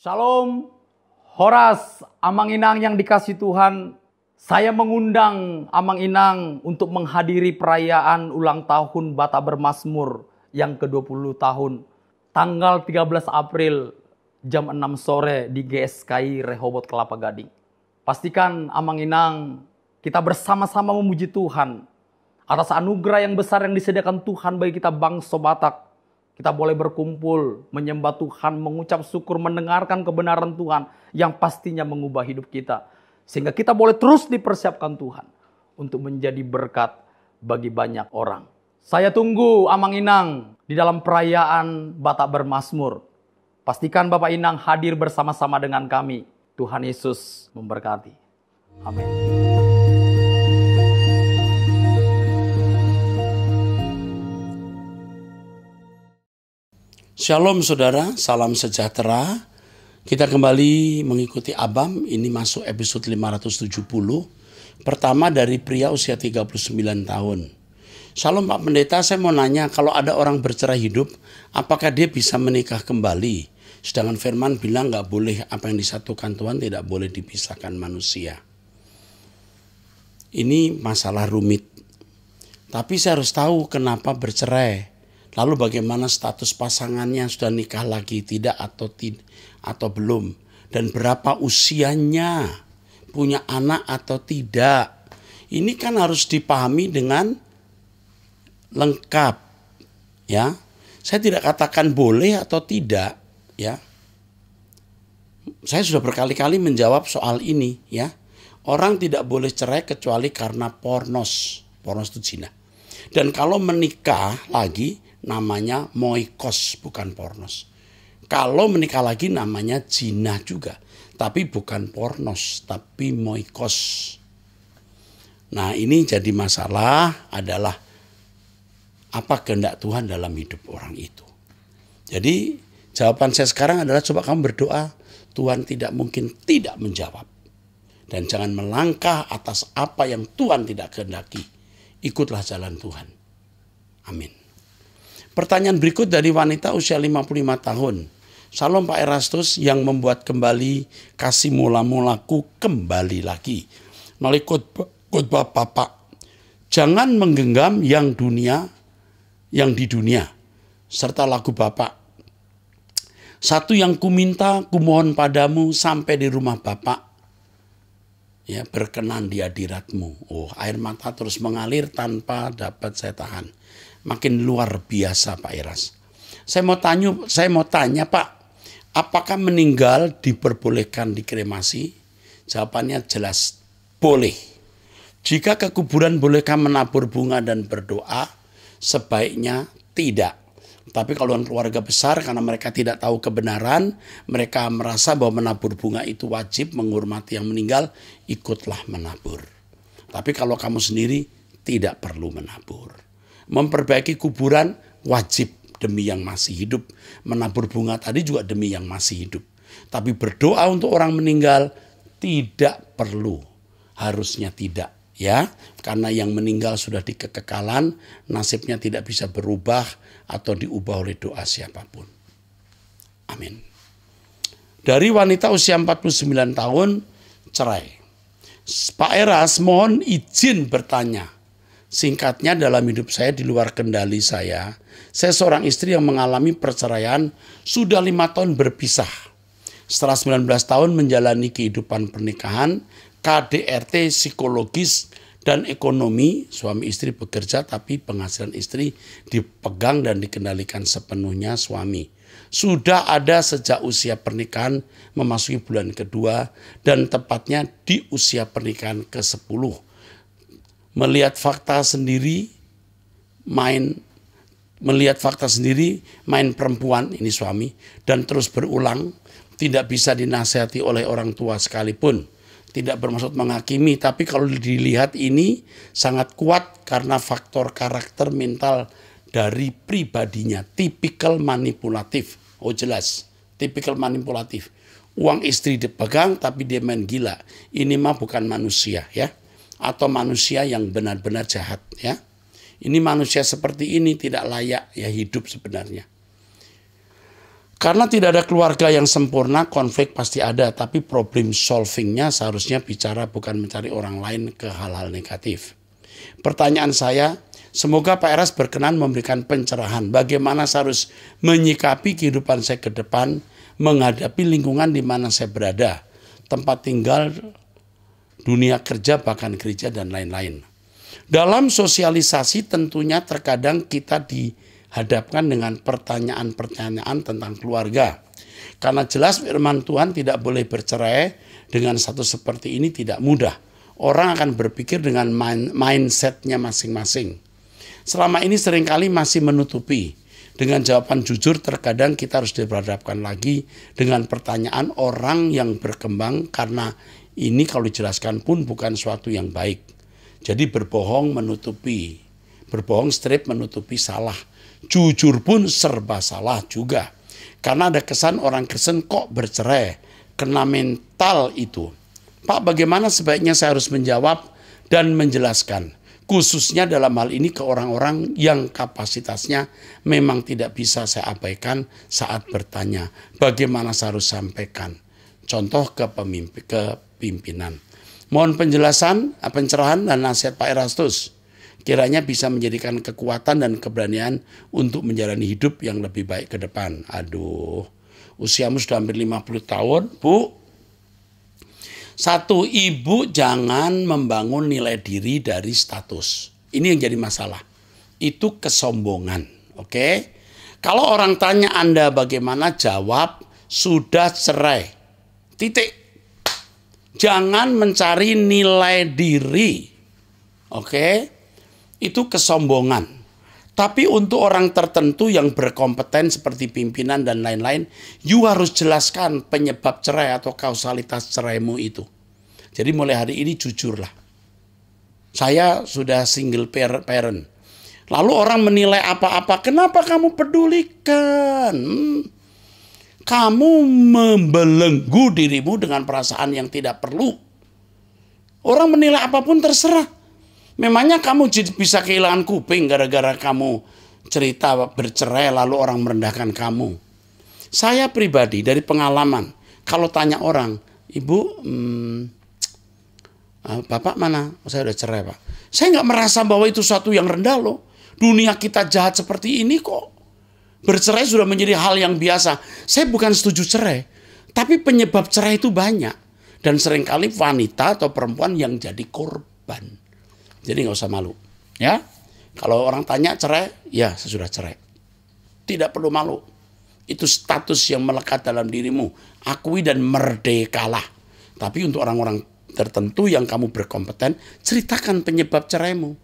Shalom, Horas, Amang Inang yang dikasih Tuhan. Saya mengundang Amang Inang untuk menghadiri perayaan ulang tahun Bata Bermazmur yang ke-20 tahun. Tanggal 13 April jam 6 sore di GSKI Rehoboth Kelapa Gading. Pastikan Amang Inang kita bersama-sama memuji Tuhan atas anugerah yang besar yang disediakan Tuhan bagi kita bangsa Batak. Kita boleh berkumpul, menyembah Tuhan, mengucap syukur, mendengarkan kebenaran Tuhan yang pastinya mengubah hidup kita. Sehingga kita boleh terus dipersiapkan Tuhan untuk menjadi berkat bagi banyak orang. Saya tunggu Amang Inang di dalam perayaan Bata Bermazmur. Pastikan Bapak Inang hadir bersama-sama dengan kami. Tuhan Yesus memberkati. Amin. Shalom saudara, salam sejahtera. Kita kembali mengikuti Abam, ini masuk episode 570. Pertama dari pria usia 39 tahun. Shalom Pak Pendeta, saya mau nanya, kalau ada orang bercerai hidup, apakah dia bisa menikah kembali? Sedangkan firman bilang gak boleh, apa yang disatukan Tuhan tidak boleh dipisahkan manusia. Ini masalah rumit. Tapi saya harus tahu kenapa bercerai. Lalu bagaimana status pasangannya, sudah nikah lagi tidak atau belum, dan berapa usianya, punya anak atau tidak. Ini kan harus dipahami dengan lengkap, ya. Saya tidak katakan boleh atau tidak, ya. Saya sudah berkali-kali menjawab soal ini, ya. Orang tidak boleh cerai kecuali karena pornos. Pornos itu zina. Dan kalau menikah lagi namanya moikos, bukan pornos. Kalau menikah lagi namanya zina juga, tapi bukan pornos, tapi moikos. Nah, ini jadi masalah adalah apa kehendak Tuhan dalam hidup orang itu. Jadi jawaban saya sekarang adalah coba kamu berdoa, Tuhan tidak mungkin tidak menjawab. Dan jangan melangkah atas apa yang Tuhan tidak kehendaki. Ikutlah jalan Tuhan. Amin. Pertanyaan berikut dari wanita usia 55 tahun. Shalom Pak Erastus, yang membuat kembali kasih mula-mulaku kembali lagi. Melalui khotbah Bapak. Jangan menggenggam yang di dunia. Serta lagu Bapak. Satu yang kuminta, kumohon padamu sampai di rumah Bapak. Ya, berkenan di hadiratmu. Oh, air mata terus mengalir tanpa dapat saya tahan. Makin luar biasa Pak Eras. Saya mau tanya Pak, apakah meninggal diperbolehkan dikremasi? Jawabannya jelas boleh. Jika ke kuburan bolehkah menabur bunga dan berdoa? Sebaiknya tidak. Tapi kalau keluarga besar karena mereka tidak tahu kebenaran, mereka merasa bahwa menabur bunga itu wajib, menghormati yang meninggal, ikutlah menabur. Tapi kalau kamu sendiri tidak perlu menabur. Memperbaiki kuburan wajib demi yang masih hidup. Menabur bunga tadi juga demi yang masih hidup. Tapi berdoa untuk orang meninggal tidak perlu. Harusnya tidak, ya. Karena yang meninggal sudah di kekekalan, nasibnya tidak bisa berubah atau diubah oleh doa siapapun. Amin. Dari wanita usia 49 tahun cerai. Pak Eras, mohon izin bertanya. Singkatnya, dalam hidup saya di luar kendali saya seorang istri yang mengalami perceraian, sudah 5 tahun berpisah. Setelah 19 tahun menjalani kehidupan pernikahan, KDRT psikologis dan ekonomi, suami istri bekerja tapi penghasilan istri dipegang dan dikendalikan sepenuhnya suami. Sudah ada sejak usia pernikahan memasuki bulan kedua dan tepatnya di usia pernikahan ke-10. Melihat fakta sendiri main perempuan ini suami dan terus berulang, tidak bisa dinasihati oleh orang tua sekalipun. Tidak bermaksud menghakimi, tapi kalau dilihat ini sangat kuat karena faktor karakter mental dari pribadinya, tipikal manipulatif. Oh jelas, tipikal manipulatif. Uang istri dipegang tapi dia main gila. Ini mah bukan manusia, ya. Atau manusia yang benar-benar jahat, ya. Ini manusia seperti ini tidak layak ya hidup sebenarnya. Karena tidak ada keluarga yang sempurna, konflik pasti ada, tapi problem solvingnya seharusnya bicara bukan mencari orang lain ke hal-hal negatif. Pertanyaan saya, semoga Pak Eras berkenan memberikan pencerahan bagaimana saya harus menyikapi kehidupan saya ke depan, menghadapi lingkungan di mana saya berada, tempat tinggal, dunia kerja, bahkan gereja, dan lain-lain. Dalam sosialisasi tentunya terkadang kita dihadapkan dengan pertanyaan-pertanyaan tentang keluarga. Karena jelas firman Tuhan tidak boleh bercerai, dengan status seperti ini tidak mudah. Orang akan berpikir dengan mindsetnya masing-masing. Selama ini seringkali masih menutupi. Dengan jawaban jujur terkadang kita harus diberhadapkan lagi dengan pertanyaan orang yang berkembang, karena ini kalau dijelaskan pun bukan suatu yang baik. Jadi berbohong menutupi, berbohong strip menutupi salah. Jujur pun serba salah juga. Karena ada kesan orang Kristen kok bercerai, kena mental itu. Pak, bagaimana sebaiknya saya harus menjawab dan menjelaskan? Khususnya dalam hal ini ke orang-orang yang kapasitasnya memang tidak bisa saya abaikan saat bertanya. Bagaimana saya harus sampaikan? Contoh ke pimpinan. Mohon penjelasan, pencerahan dan nasihat Pak Erastus. Kiranya bisa menjadikan kekuatan dan keberanian untuk menjalani hidup yang lebih baik ke depan. Aduh, usiamu sudah hampir 50 tahun, Bu. Satu, ibu jangan membangun nilai diri dari status. Ini yang jadi masalah. Itu kesombongan, oke? Kalau orang tanya Anda bagaimana, jawab, sudah cerai. Titik. Jangan mencari nilai diri. Oke? Itu kesombongan. Tapi untuk orang tertentu yang berkompeten seperti pimpinan dan lain-lain, you harus jelaskan penyebab cerai atau kausalitas ceraimu itu. Jadi mulai hari ini jujurlah. Saya sudah single parent. Lalu orang menilai apa-apa, kenapa kamu pedulikan? Kamu membelenggu dirimu dengan perasaan yang tidak perlu. Orang menilai apapun terserah. Memangnya kamu bisa kehilangan kuping gara-gara kamu cerita bercerai lalu orang merendahkan kamu. Saya pribadi dari pengalaman, kalau tanya orang, Ibu, Bapak mana? Saya udah cerai, Pak. Saya nggak merasa bahwa itu suatu yang rendah loh. Dunia kita jahat seperti ini kok. Bercerai sudah menjadi hal yang biasa. Saya bukan setuju cerai, tapi penyebab cerai itu banyak. Dan seringkali wanita atau perempuan yang jadi korban. Jadi nggak usah malu, ya. Kalau orang tanya cerai, ya saya sudah cerai. Tidak perlu malu. Itu status yang melekat dalam dirimu. Akui dan merdekalah. Tapi untuk orang-orang tertentu yang kamu berkompeten, ceritakan penyebab ceraimu.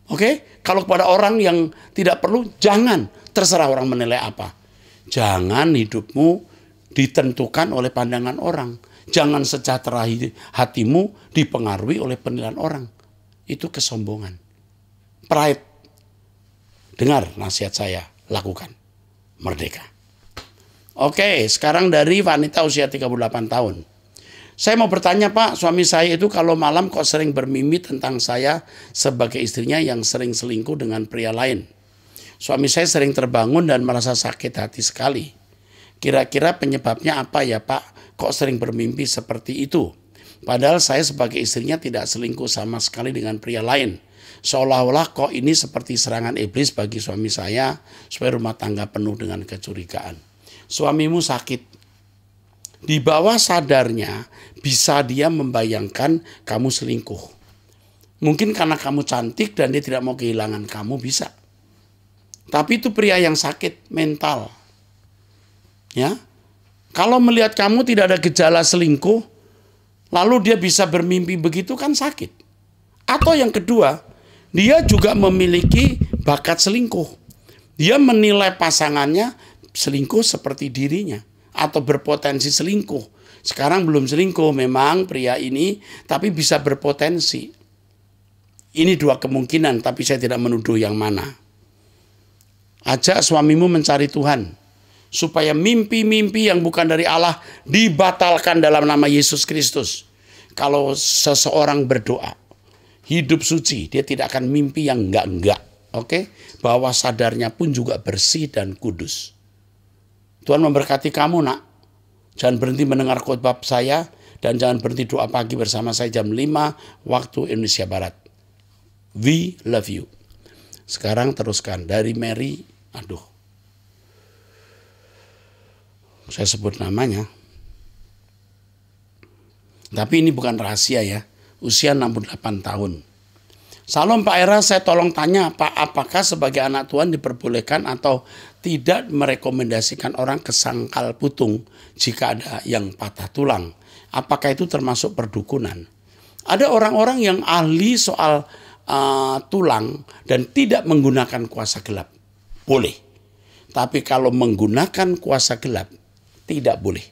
Oke? Kalau kepada orang yang tidak perlu, jangan. Terserah orang menilai apa. Jangan hidupmu ditentukan oleh pandangan orang. Jangan sejahtera hatimu dipengaruhi oleh penilaian orang. Itu kesombongan. Pride. Dengar nasihat saya, lakukan. Merdeka. Oke, sekarang dari wanita usia 38 tahun. Saya mau bertanya, Pak, suami saya itu kalau malam kok sering bermimpi tentang saya sebagai istrinya yang sering selingkuh dengan pria lain. Suami saya sering terbangun dan merasa sakit hati sekali. Kira-kira penyebabnya apa ya, Pak? Kok sering bermimpi seperti itu? Padahal saya sebagai istrinya tidak selingkuh sama sekali dengan pria lain. Seolah-olah kok ini seperti serangan iblis bagi suami saya supaya rumah tangga penuh dengan kecurigaan. Suamimu sakit. Di bawah sadarnya bisa dia membayangkan kamu selingkuh. Mungkin karena kamu cantik dan dia tidak mau kehilangan kamu, bisa. Tapi itu pria yang sakit mental. Ya. Kalau melihat kamu tidak ada gejala selingkuh, lalu dia bisa bermimpi begitu, kan sakit. Atau yang kedua, dia juga memiliki bakat selingkuh. Dia menilai pasangannya selingkuh seperti dirinya. Atau berpotensi selingkuh. Sekarang belum selingkuh memang pria ini, tapi bisa berpotensi. Ini dua kemungkinan, tapi saya tidak menuduh yang mana. Ajak suamimu mencari Tuhan. Supaya mimpi-mimpi yang bukan dari Allah dibatalkan dalam nama Yesus Kristus. Kalau seseorang berdoa, hidup suci, dia tidak akan mimpi yang enggak-enggak. Oke? Bahwa sadarnya pun juga bersih dan kudus. Tuhan memberkati kamu, nak. Jangan berhenti mendengar khotbah saya dan jangan berhenti doa pagi bersama saya jam 5 waktu Indonesia Barat. We love you. Sekarang teruskan dari Mary, saya sebut namanya. Tapi ini bukan rahasia ya. Usia 68 tahun. Salam Pak Era, saya tolong tanya Pak, apakah sebagai anak Tuhan diperbolehkan atau tidak merekomendasikan orang ke sangkal putung jika ada yang patah tulang? Apakah itu termasuk perdukunan? Ada orang-orang yang ahli soal tulang dan tidak menggunakan kuasa gelap. Boleh. Tapi kalau menggunakan kuasa gelap, tidak boleh.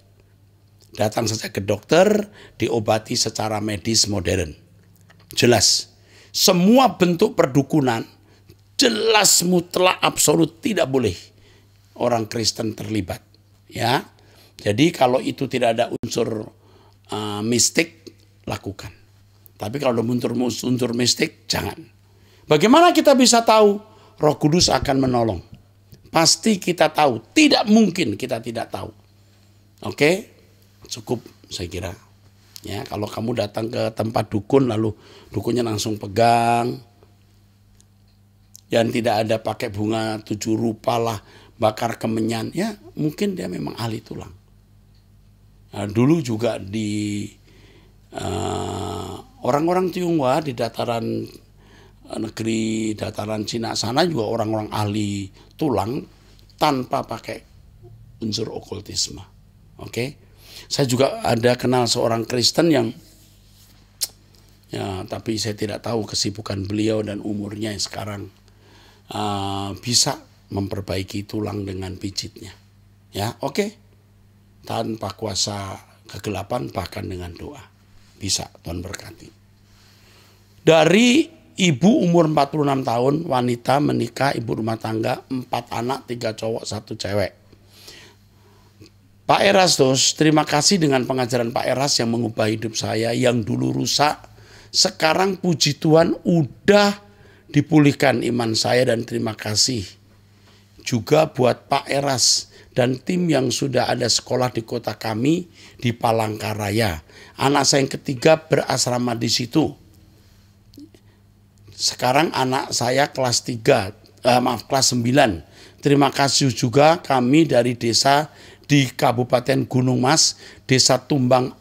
Datang saja ke dokter, diobati secara medis modern. Jelas. Semua bentuk perdukunan, jelas mutlak absolut tidak boleh orang Kristen terlibat. Ya, jadi kalau itu tidak ada unsur mistik, lakukan. Tapi kalau ada unsur mistik, jangan. Bagaimana kita bisa tahu? Roh Kudus akan menolong. Pasti kita tahu. Tidak mungkin kita tidak tahu. Oke? Cukup saya kira. Ya, kalau kamu datang ke tempat dukun lalu dukunnya langsung pegang. Dan tidak ada pakai bunga 7 rupa lah, bakar kemenyan. Ya, mungkin dia memang ahli tulang. Nah, dulu juga di orang-orang Tionghoa di dataran negeri dataran Cina sana juga orang-orang ahli tulang tanpa pakai unsur okultisme. Oke. Saya juga ada kenal seorang Kristen yang ya, tapi saya tidak tahu kesibukan beliau dan umurnya yang sekarang bisa memperbaiki tulang dengan pijitnya. Ya, oke. Tanpa kuasa kegelapan bahkan dengan doa. Bisa, Tuhan berkati. Dari ibu umur 46 tahun, wanita menikah, ibu rumah tangga, 4 anak, 3 cowok, 1 cewek. Pak Erastus, terima kasih dengan pengajaran Pak Eras yang mengubah hidup saya yang dulu rusak. Sekarang puji Tuhan udah dipulihkan iman saya dan terima kasih. Juga buat Pak Eras dan tim yang sudah ada sekolah di kota kami di Palangkaraya. Anak saya yang ketiga berasrama di situ. Sekarang anak saya kelas 9. Terima kasih juga kami dari desa di Kabupaten Gunung Mas, Desa Tumbang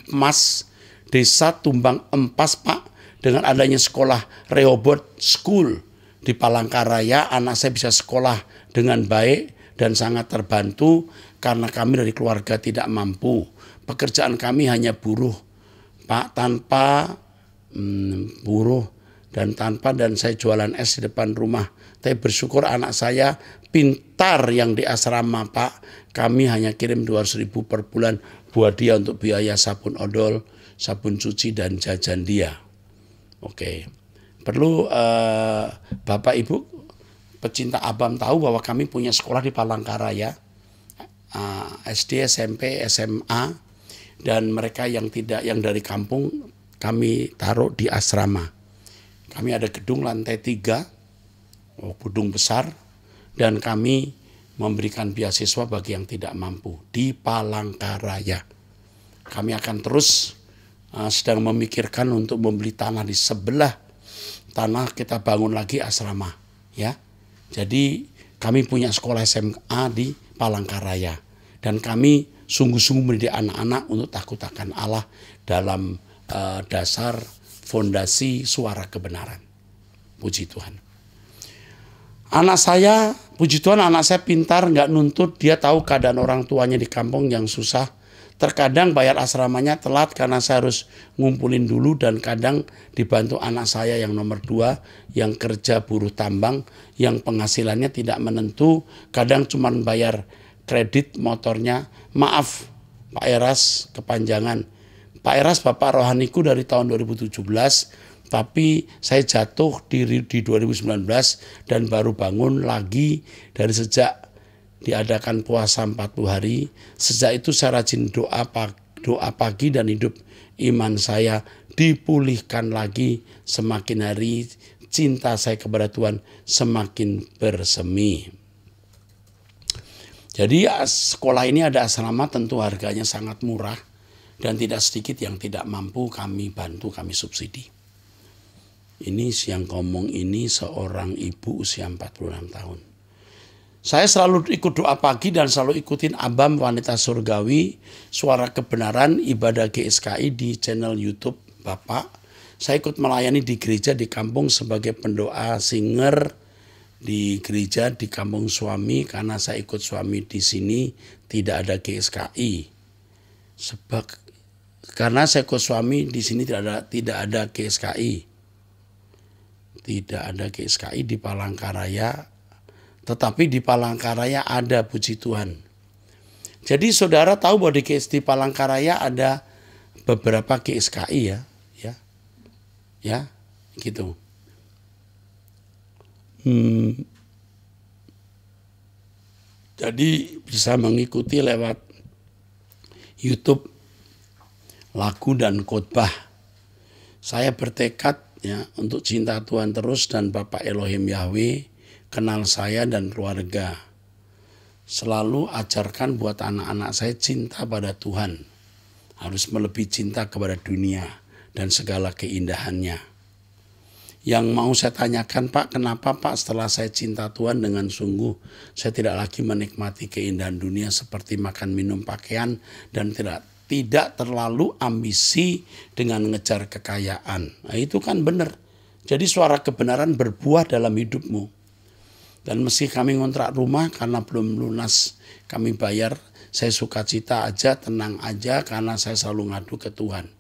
Emas, Desa Tumbang Empas Pak. Dengan adanya sekolah Rehoboth School di Palangkaraya, anak saya bisa sekolah dengan baik dan sangat terbantu karena kami dari keluarga tidak mampu. Pekerjaan kami hanya buruh, Pak, tanpa buruh dan saya jualan es di depan rumah. Tapi bersyukur anak saya pintar yang di asrama, Pak. Kami hanya kirim 200.000 per bulan buat dia untuk biaya sabun odol, sabun cuci dan jajan dia. Oke. Perlu Bapak Ibu pecinta Abam tahu bahwa kami punya sekolah di Palangkaraya, SD, SMP, SMA, dan mereka yang dari kampung kami taruh di asrama. Kami ada gedung lantai 3, gedung besar, dan kami memberikan beasiswa bagi yang tidak mampu di Palangkaraya. Kami akan terus sedang memikirkan untuk membeli tanah di sebelah tanah kita bangun lagi asrama, ya. Jadi kami punya sekolah SMA di Palangkaraya dan kami sungguh-sungguh mendidik anak-anak untuk takut akan Allah dalam dasar fondasi suara kebenaran. Puji Tuhan. Anak saya, puji Tuhan, anak saya pintar, nggak nuntut. Dia tahu keadaan orang tuanya di kampung yang susah. Terkadang bayar asramanya telat karena saya harus ngumpulin dulu dan kadang dibantu anak saya yang nomor 2 yang kerja buruh tambang yang penghasilannya tidak menentu. Kadang cuma bayar kredit motornya. Maaf Pak Eras, kepanjangan. Pak Eras Bapak rohaniku dari tahun 2017, tapi saya jatuh di 2019 dan baru bangun lagi dari sejak diadakan puasa 40 hari. Sejak itu saya rajin doa pagi dan hidup iman saya dipulihkan lagi. Semakin hari cinta saya kepada Tuhan semakin bersemi. Jadi sekolah ini ada asrama, tentu harganya sangat murah dan tidak sedikit yang tidak mampu kami bantu, kami subsidi. Ini yang ngomong ini seorang ibu usia 46 tahun. Saya selalu ikut doa pagi dan selalu ikutin Abam Wanita Surgawi, Suara Kebenaran, Ibadah GSKI di channel YouTube Bapak. Saya ikut melayani di gereja di kampung sebagai pendoa singer di gereja di kampung suami, karena saya ikut suami di sini tidak ada GSKI. Karena saya ikut suami di sini tidak ada GSKI. Tidak ada GSKI di Palangkaraya, tetapi di Palangkaraya ada, puji Tuhan. Jadi saudara tahu bahwa di Palangkaraya ada beberapa GSKI ya, gitu. Jadi bisa mengikuti lewat YouTube lagu dan khotbah. Saya bertekad ya untuk cinta Tuhan terus dan Bapak Elohim Yahweh kenal saya dan keluarga. Selalu ajarkan buat anak-anak saya cinta pada Tuhan. Harus melebihi cinta kepada dunia dan segala keindahannya. Yang mau saya tanyakan, Pak, kenapa Pak setelah saya cinta Tuhan dengan sungguh, saya tidak lagi menikmati keindahan dunia seperti makan, minum, pakaian, dan tidak terlalu ambisi dengan ngejar kekayaan. Nah, itu kan benar. Jadi suara kebenaran berbuah dalam hidupmu. Dan meski kami ngontrak rumah karena belum lunas kami bayar, saya sukacita aja, tenang aja karena saya selalu ngadu ke Tuhan.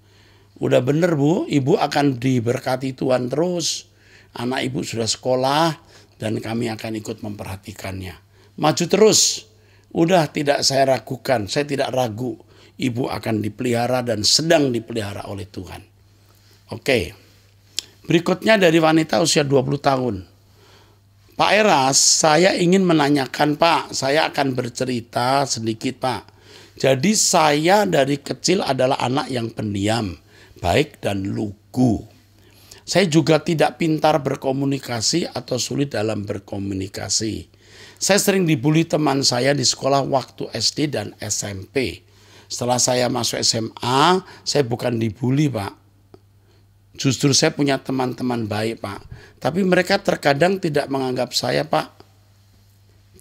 Udah bener Bu, Ibu akan diberkati Tuhan terus. Anak Ibu sudah sekolah dan kami akan ikut memperhatikannya. Maju terus. Udah tidak saya ragukan, saya tidak ragu. Ibu akan dipelihara dan sedang dipelihara oleh Tuhan. Oke. Berikutnya dari wanita usia 20 tahun. Pak Eras, saya ingin menanyakan Pak, saya akan bercerita sedikit Pak. Jadi saya dari kecil adalah anak yang pendiam, baik dan lugu. Saya juga tidak pintar berkomunikasi atau sulit dalam berkomunikasi. Saya sering dibully teman saya di sekolah waktu SD dan SMP. Setelah saya masuk SMA, saya bukan dibully Pak. Justru saya punya teman-teman baik Pak. Tapi mereka terkadang tidak menganggap saya Pak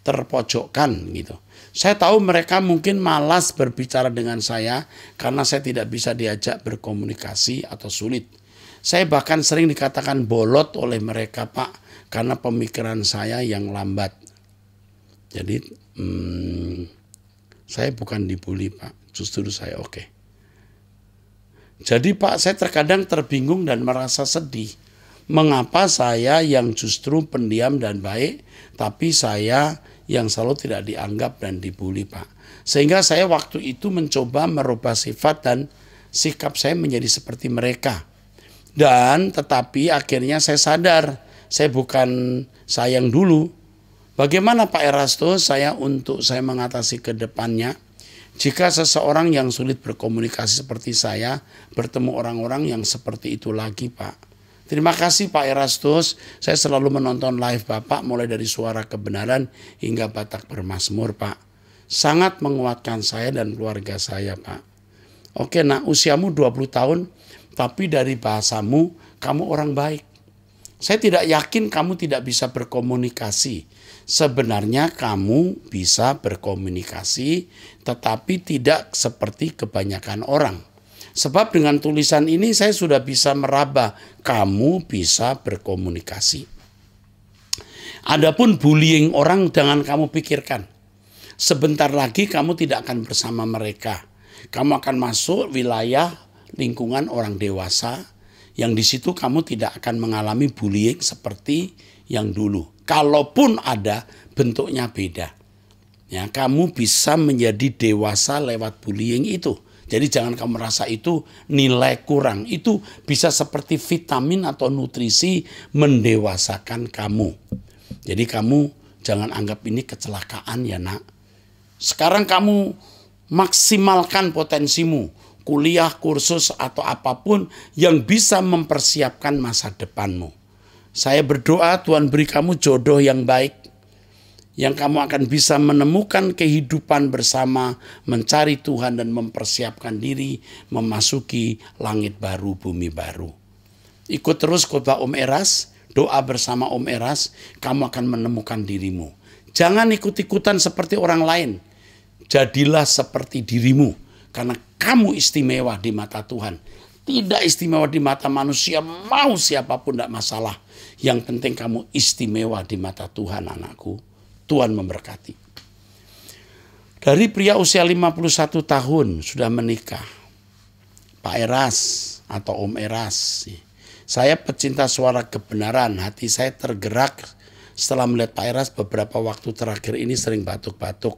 terpojokkan gitu. Saya tahu mereka mungkin malas berbicara dengan saya karena saya tidak bisa diajak berkomunikasi atau sulit. Saya bahkan sering dikatakan bolot oleh mereka Pak karena pemikiran saya yang lambat. Jadi saya bukan dibully Pak, justru saya oke. Jadi Pak, saya terkadang terbingung dan merasa sedih. Mengapa saya yang justru pendiam dan baik, tapi saya yang selalu tidak dianggap dan dibully Pak. Sehingga saya waktu itu mencoba merubah sifat dan sikap saya menjadi seperti mereka. Dan tetapi akhirnya saya sadar, saya bukan saya yang dulu. Bagaimana Pak Erastus saya mengatasi ke depannya? Jika seseorang yang sulit berkomunikasi seperti saya bertemu orang-orang yang seperti itu lagi Pak. Terima kasih Pak Erastus, saya selalu menonton live Bapak mulai dari Suara Kebenaran hingga Batak Bermazmur Pak. Sangat menguatkan saya dan keluarga saya Pak. Oke, nah usiamu 20 tahun tapi dari bahasamu kamu orang baik. Saya tidak yakin kamu tidak bisa berkomunikasi. Sebenarnya kamu bisa berkomunikasi tetapi tidak seperti kebanyakan orang. Sebab dengan tulisan ini saya sudah bisa meraba kamu bisa berkomunikasi. Adapun bullying orang jangan kamu pikirkan. Sebentar lagi kamu tidak akan bersama mereka. Kamu akan masuk wilayah lingkungan orang dewasa yang di situ kamu tidak akan mengalami bullying seperti yang dulu. Kalaupun ada, bentuknya beda. Ya, kamu bisa menjadi dewasa lewat bullying itu. Jadi jangan kamu merasa itu nilai kurang. Itu bisa seperti vitamin atau nutrisi mendewasakan kamu. Jadi kamu jangan anggap ini kecelakaan ya nak. Sekarang kamu maksimalkan potensimu. Kuliah, kursus atau apapun yang bisa mempersiapkan masa depanmu. Saya berdoa Tuhan beri kamu jodoh yang baik. yang kamu akan bisa menemukan kehidupan bersama, mencari Tuhan dan mempersiapkan diri memasuki langit baru, bumi baru. Ikut terus khotbah Om Eras, doa bersama Om Eras, kamu akan menemukan dirimu. Jangan ikut-ikutan seperti orang lain. Jadilah seperti dirimu, karena kamu istimewa di mata Tuhan. Tidak istimewa di mata manusia, mau siapapun tidak masalah. Yang penting kamu istimewa di mata Tuhan, anakku. Tuhan memberkati. Dari pria usia 51 tahun sudah menikah, Pak Eras atau Om Eras. Saya pecinta suara kebenaran, hati saya tergerak setelah melihat Pak Eras beberapa waktu terakhir ini sering batuk-batuk.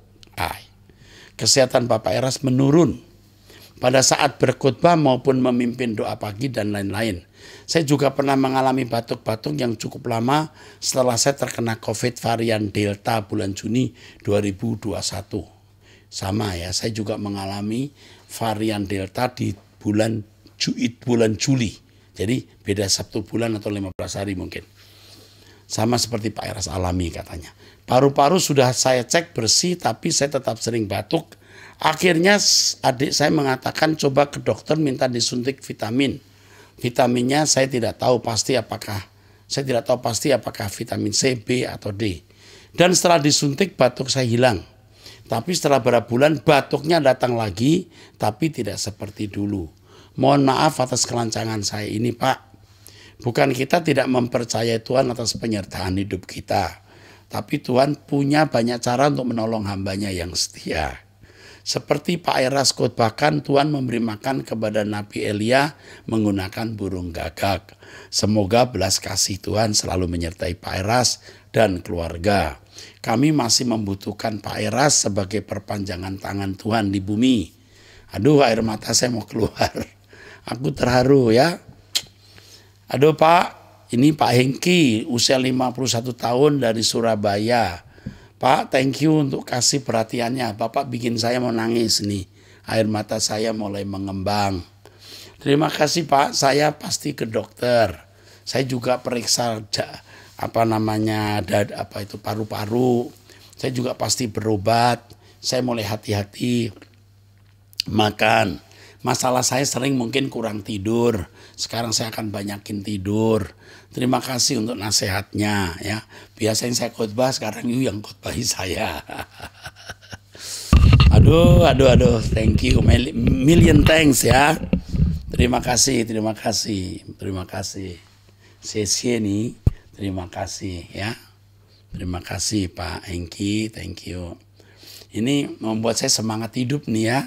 Kesehatan Bapak Eras menurun pada saat berkhotbah maupun memimpin doa pagi dan lain-lain. Saya juga pernah mengalami batuk-batuk yang cukup lama setelah saya terkena COVID varian Delta bulan Juni 2021. Sama ya, saya juga mengalami varian Delta di bulan Juli. Jadi beda 1 bulan atau 15 hari mungkin. Sama seperti Pak Eras alami katanya. Paru-paru sudah saya cek bersih tapi saya tetap sering batuk. Akhirnya adik saya mengatakan coba ke dokter minta disuntik vitamin. Vitaminnya saya tidak tahu pasti apakah vitamin C, B atau D. Dan setelah disuntik batuk saya hilang. Tapi setelah beberapa bulan batuknya datang lagi tapi tidak seperti dulu. Mohon maaf atas kelancangan saya ini, Pak. Bukan kita tidak mempercayai Tuhan atas penyertaan hidup kita. Tapi Tuhan punya banyak cara untuk menolong hambanya yang setia. Seperti Pak Eras khotbahkan, Tuhan memberi makan kepada Nabi Elia menggunakan burung gagak. Semoga belas kasih Tuhan selalu menyertai Pak Eras dan keluarga. Kami masih membutuhkan Pak Eras sebagai perpanjangan tangan Tuhan di bumi. Aduh, air mata saya mau keluar. Aku terharu ya. Aduh Pak, ini Pak Hengki usia 51 tahun dari Surabaya. Pak, thank you untuk kasih perhatiannya. Bapak bikin saya mau nangis nih. Air mata saya mulai mengembang. Terima kasih Pak, saya pasti ke dokter. Saya juga periksa paru-paru. Saya juga pasti berobat. Saya mulai hati-hati makan. Masalah saya sering mungkin kurang tidur. Sekarang saya akan banyakin tidur. Terima kasih untuk nasihatnya ya. Biasanya saya khotbah, sekarang you yang khotbahi saya. Aduh. Thank you. Million thanks ya. Terima kasih. Sesi nih. Terima kasih ya. Terima kasih Pak Hengki. Thank you. Ini membuat saya semangat hidup nih ya.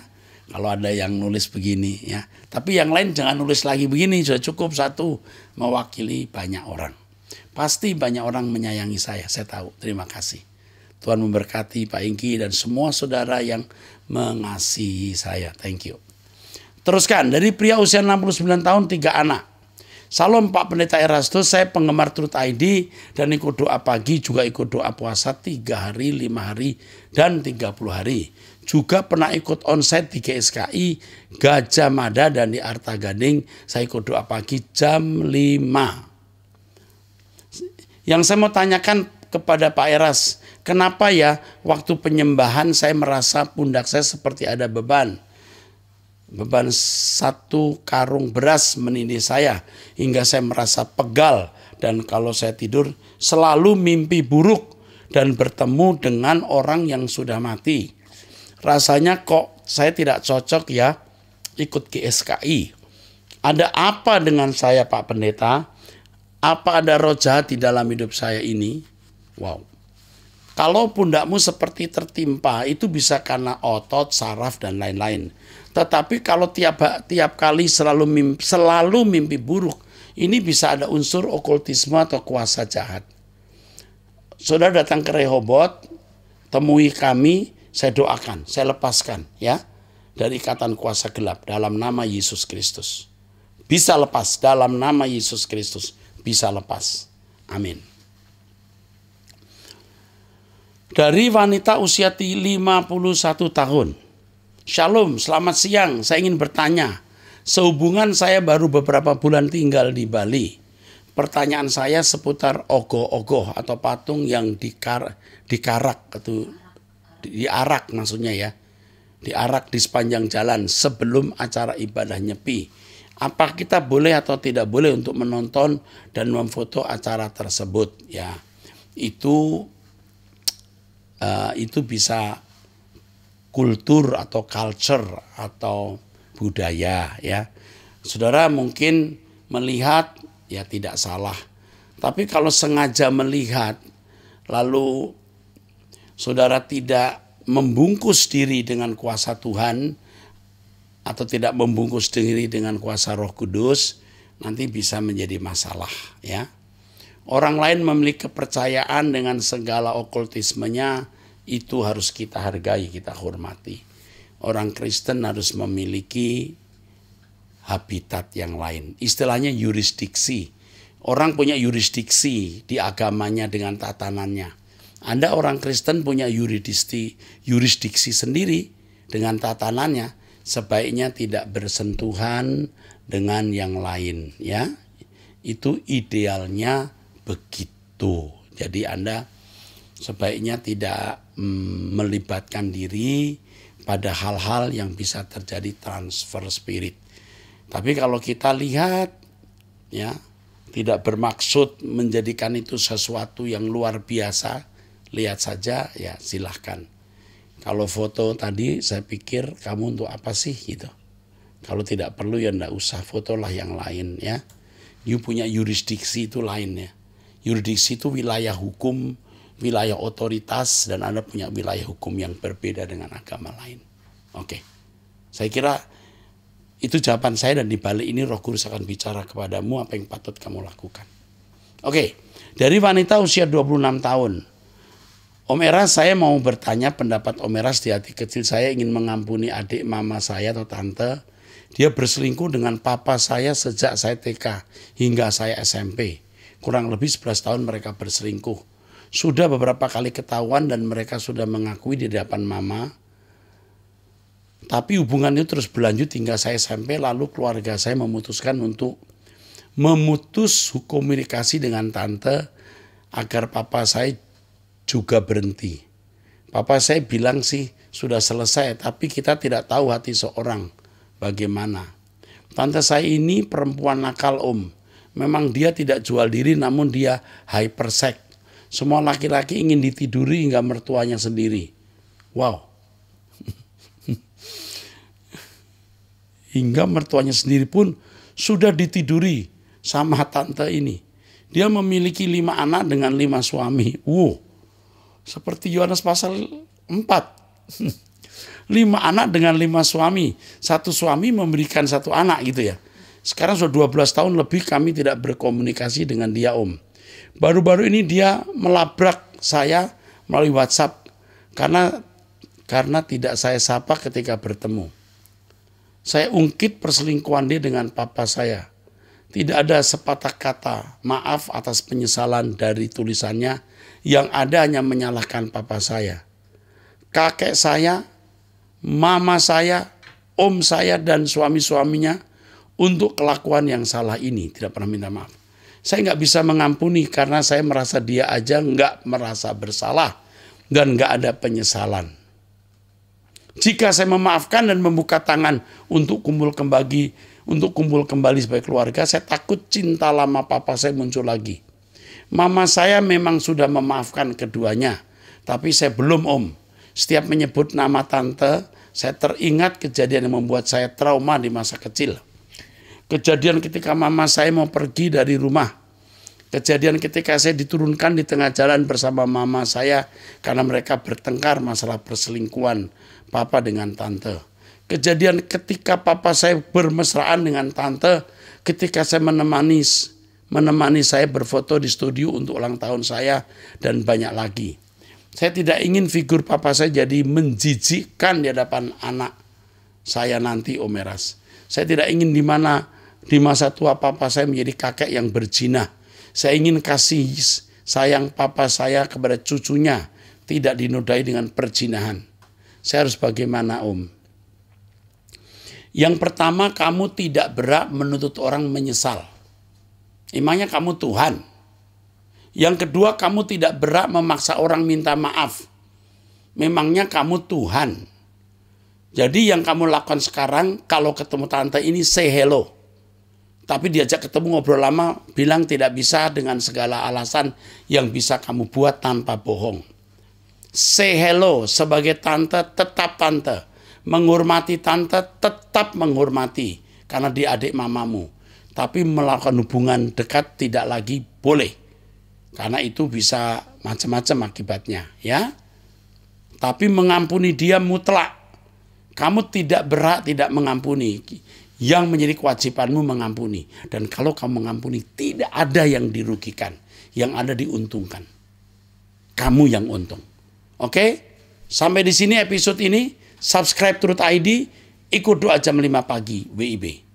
Kalau ada yang nulis begini ya. Tapi yang lain jangan nulis lagi begini. Sudah cukup satu. Mewakili banyak orang. Pasti banyak orang menyayangi saya tahu. Terima kasih. Tuhan memberkati Pak Hengki dan semua saudara yang mengasihi saya. Thank you. Teruskan. Dari pria usia 69 tahun 3 anak. Salam Pak Pendeta Erastus, saya penggemar Truth ID dan ikut doa pagi, juga ikut doa puasa 3 hari, 5 hari, dan 30 hari. Juga pernah ikut onsite di GSKI, Gajah Mada, dan di Arta Gading. Saya ikut doa pagi jam 5. Yang saya mau tanyakan kepada Pak Eras, kenapa ya waktu penyembahan saya merasa pundak saya seperti ada beban. Beban 1 karung beras menindih saya hingga saya merasa pegal, dan kalau saya tidur selalu mimpi buruk dan bertemu dengan orang yang sudah mati. Rasanya kok saya tidak cocok ya ikut GSKI. Ada apa dengan saya Pak Pendeta? Apa ada roh jahat di dalam hidup saya ini? Wow. Kalau pundakmu seperti tertimpa, itu bisa karena otot, saraf, dan lain-lain. Tetapi kalau tiap kali selalu mimpi buruk, ini bisa ada unsur okultisme atau kuasa jahat. Saudara datang ke Rehoboth, temui kami, saya doakan, saya lepaskan ya dari ikatan kuasa gelap dalam nama Yesus Kristus. Bisa lepas dalam nama Yesus Kristus, bisa lepas. Amin. Dari wanita usia 51 tahun. Shalom, selamat siang. Saya ingin bertanya. Sehubungan saya baru beberapa bulan tinggal di Bali. pertanyaan saya seputar ogoh-ogoh atau patung yang dikarak atau diarak maksudnya ya. Diarak di sepanjang jalan sebelum acara ibadah Nyepi. Apa kita boleh atau tidak boleh untuk menonton dan memfoto acara tersebut ya. Itu bisa kultur atau culture atau budaya ya. Saudara mungkin melihat ya tidak salah. Tapi kalau sengaja melihat lalu saudara tidak membungkus diri dengan kuasa Tuhan atau tidak membungkus diri dengan kuasa Roh Kudus, nanti bisa menjadi masalah ya. Orang lain memiliki kepercayaan dengan segala okultismenya, itu harus kita hargai, kita hormati. Orang Kristen harus memiliki habitat yang lain. Istilahnya yurisdiksi. Orang punya yurisdiksi di agamanya dengan tatanannya. Anda orang Kristen punya yurisdiksi sendiri dengan tatanannya, sebaiknya tidak bersentuhan dengan yang lain ya. Itu idealnya begitu. Jadi Anda sebaiknya tidak melibatkan diri pada hal-hal yang bisa terjadi transfer spirit. Tapi kalau kita lihat ya, tidak bermaksud menjadikan itu sesuatu yang luar biasa, lihat saja ya silahkan. Kalau foto tadi saya pikir kamu untuk apa sih gitu. Kalau tidak perlu ya enggak usah, fotolah yang lain ya. You punya yurisdiksi itu lain ya. Yurisdiksi itu wilayah hukum, wilayah otoritas, dan Anda punya wilayah hukum yang berbeda dengan agama lain. Oke. Saya kira itu jawaban saya, dan di balik ini Roh Kudus akan bicara kepadamu apa yang patut kamu lakukan. Oke. Dari wanita usia 26 tahun. Om Eras, saya mau bertanya pendapat Om Eras. Di hati kecil saya ingin mengampuni adik mama saya atau tante. Dia berselingkuh dengan papa saya sejak saya TK hingga saya SMP. Kurang lebih 11 tahun mereka berselingkuh. Sudah beberapa kali ketahuan dan mereka sudah mengakui di hadapan mama. Tapi hubungan itu terus berlanjut hingga saya SMP, lalu keluarga saya memutuskan untuk memutus komunikasi dengan tante agar papa saya juga berhenti. Papa saya bilang sih sudah selesai, tapi kita tidak tahu hati seorang bagaimana. Tante saya ini perempuan nakal om. Memang dia tidak jual diri, namun dia hypersex. Semua laki-laki ingin ditiduri hingga mertuanya sendiri. Wow. Hingga mertuanya sendiri pun sudah ditiduri sama tante ini. Dia memiliki 5 anak dengan 5 suami. Seperti Yohanes pasal 4. 5 anak dengan 5 suami. 1 suami memberikan 1 anak gitu ya. Sekarang sudah 12 tahun lebih kami tidak berkomunikasi dengan dia om. Baru-baru ini dia melabrak saya melalui WhatsApp karena tidak saya sapa ketika bertemu. Saya ungkit perselingkuhan dia dengan papa saya. Tidak ada sepatah kata maaf atas penyesalan dari tulisannya. Yang ada hanya menyalahkan papa saya. Kakek saya, mama saya, om saya, dan suami-suaminya untuk kelakuan yang salah ini. Tidak pernah minta maaf. Saya nggak bisa mengampuni karena saya merasa dia aja nggak merasa bersalah. Dan nggak ada penyesalan. Jika saya memaafkan dan membuka tangan untuk kumpul kembali sebagai keluarga, saya takut cinta lama papa saya muncul lagi. Mama saya memang sudah memaafkan keduanya, tapi saya belum om. Setiap menyebut nama tante, saya teringat kejadian yang membuat saya trauma di masa kecil. Kejadian ketika mama saya mau pergi dari rumah. Kejadian ketika saya diturunkan di tengah jalan bersama mama saya karena mereka bertengkar masalah perselingkuhan papa dengan tante. Kejadian ketika papa saya bermesraan dengan tante ketika saya menemani saya berfoto di studio untuk ulang tahun saya, dan banyak lagi. Saya tidak ingin figur papa saya jadi menjijikkan di hadapan anak saya nanti Om Eras. Saya tidak ingin di masa tua papa saya menjadi kakek yang berzina. Saya ingin kasih sayang papa saya kepada cucunya tidak dinodai dengan perzinahan. Saya harus bagaimana om? Yang pertama, kamu tidak berhak menuntut orang menyesal. Emangnya kamu Tuhan? Yang kedua, kamu tidak berhak memaksa orang minta maaf. Memangnya kamu Tuhan? Jadi yang kamu lakukan sekarang, kalau ketemu tante ini, say hello. Tapi diajak ketemu ngobrol lama, bilang tidak bisa dengan segala alasan yang bisa kamu buat tanpa bohong. Say hello sebagai tante, tetap tante. Menghormati tante, tetap menghormati. Karena dia adik mamamu. Tapi melakukan hubungan dekat tidak lagi boleh. Karena itu bisa macam-macam akibatnya, ya. Tapi mengampuni dia mutlak. Kamu tidak berhak tidak mengampuni. Yang menjadi kewajibanmu mengampuni. Dan kalau kamu mengampuni, tidak ada yang dirugikan. Yang ada diuntungkan. Kamu yang untung. Oke? Sampai di sini episode ini. Subscribe Truth ID. Ikut doa jam 5 pagi WIB.